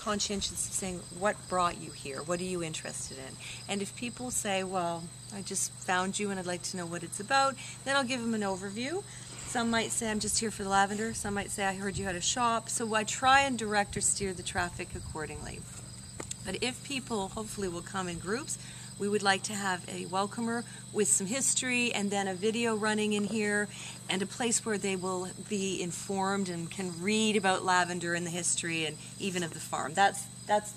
conscientious of saying, what brought you here? What are you interested in? And if people say, well, I just found you and I'd like to know what it's about, then I'll give them an overview. Some might say, I'm just here for the lavender. Some might say, I heard you had a shop. So I try and direct or steer the traffic accordingly. But if people hopefully will come in groups, we would like to have a welcomer with some history and then a video running in here and a place where they will be informed and can read about lavender and the history and even of the farm. That's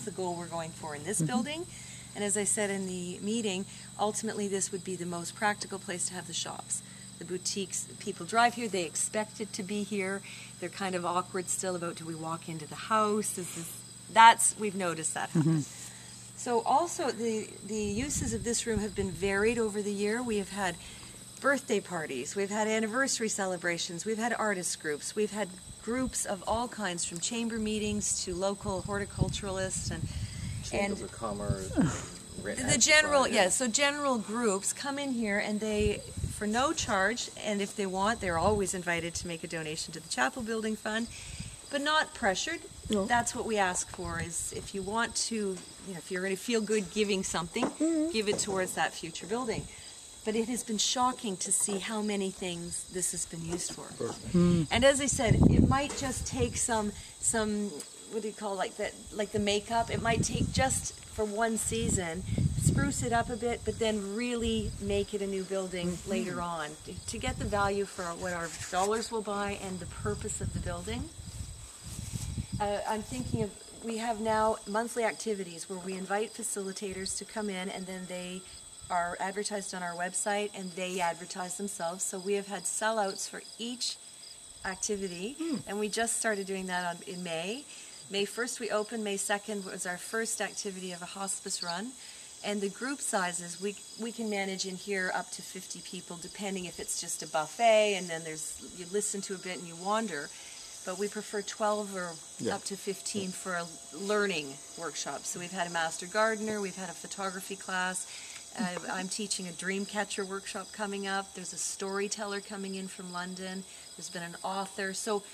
the goal we're going for in this building. And as I said in the meeting, ultimately this would be the most practical place to have the shops. The boutiques, people drive here, they expect it to be here. They're kind of awkward still about, do we walk into the house? We've noticed that happen. So also the uses of this room have been varied over the year. We have had birthday parties, we've had anniversary celebrations, we've had artist groups, we've had groups of all kinds, from chamber meetings to local horticulturalists and of commerce. The general, so general groups come in here and they, for no charge, and if they want, they're always invited to make a donation to the chapel building fund, but not pressured. No. That's what we ask for, is if you want to, if you're going to feel good giving something, give it towards that future building. But it has been shocking to see how many things this has been used for. And as I said, it might just take some what do you call, like the makeup, it might take just for one season, spruce it up a bit, but then really make it a new building later on to get the value for what our dollars will buy and the purpose of the building. I'm thinking of, we have now monthly activities where we invite facilitators to come in, and then they are advertised on our website and they advertise themselves. So we have had sellouts for each activity, and we just started doing that in May. May 1st we opened, May 2nd was our first activity of a hospice run. And the group sizes, we can manage in here up to 50 people, depending if it's just a buffet and then you listen to a bit and you wander. But we prefer 12 or up to 15 for a learning workshop. So we've had a master gardener, we've had a photography class, I'm teaching a dream catcher workshop coming up, there's a storyteller coming in from London, there's been an author. So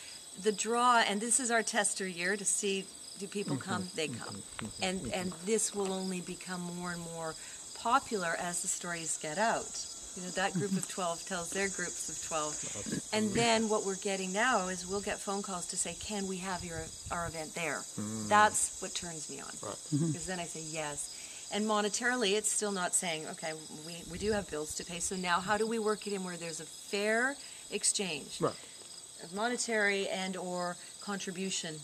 the draw, and this is our tester year to see, do people come? They come. And this will only become more and more popular as the stories get out. That group of 12 tells their groups of 12. And then what we're getting now is we'll get phone calls to say, can we have our event there? That's what turns me on. Because then I say yes. And monetarily, it's still not saying, okay, we do have bills to pay, so now how do we work it in where there's a fair exchange of monetary and or contribution?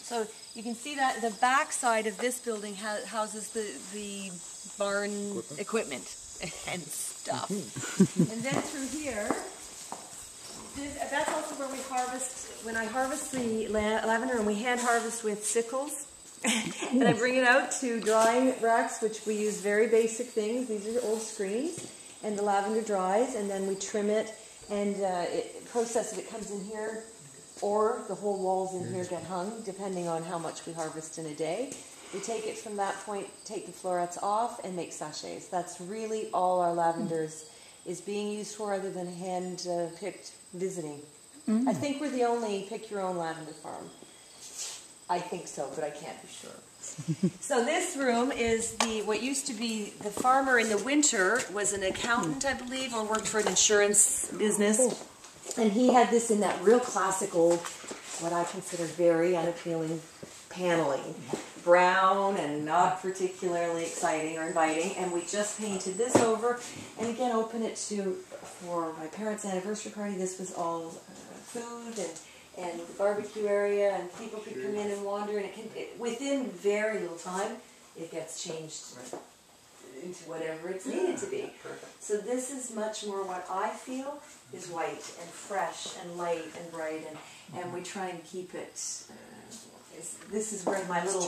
So you can see that the back side of this building houses the barn equipment and stuff. And then through here, that's also where we harvest, when I harvest the lavender, and we hand harvest with sickles. And I bring it out to drying racks, which we use very basic things. These are old screens, and the lavender dries, and then we trim it and process it. It comes in here, or the whole walls in here get hung, depending on how much we harvest in a day. We take it from that point, take the florets off, and make sachets. That's really all our lavenders is being used for, other than hand-picked visiting. I think we're the only pick-your-own lavender farm. I think so, but I can't be sure. So this room is what used to be the farmer in the winter was an accountant, I believe, or worked for an insurance business. And he had this in that real classic old, what I consider very unappealing paneling. Brown and not particularly exciting or inviting. And we just painted this over. And again, open it for my parents' anniversary party. This was all food and the barbecue area, and people could come in and wander, and within very little time, it gets changed into whatever it's needed to be. So this is much more what I feel is white and fresh and light and bright, and we try and keep it. This is where my little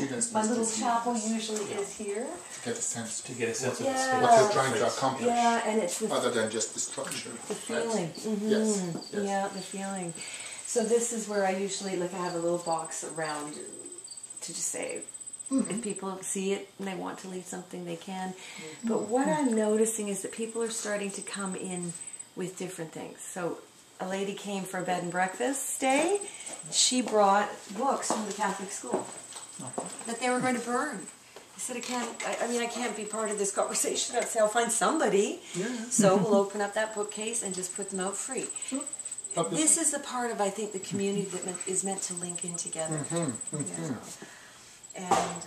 chapel usually is here. To get a sense of the space. What you're trying to accomplish. Yeah, and it's other than just the structure. The feeling. Yes. Yeah, the feeling. So this is where I usually, I have a little box around to just say, if people see it and they want to leave something, they can. But what I'm noticing is that people are starting to come in with different things. So a lady came for a bed and breakfast stay. She brought books from the Catholic school. they were going to burn. I said, I can't be part of this conversation. I'd say, I'll find somebody. Yeah. So we'll open up that bookcase and just put them out free. Sure. This is the part of, I think, the community that is meant to link in together. Mm-hmm. Mm-hmm. You know? And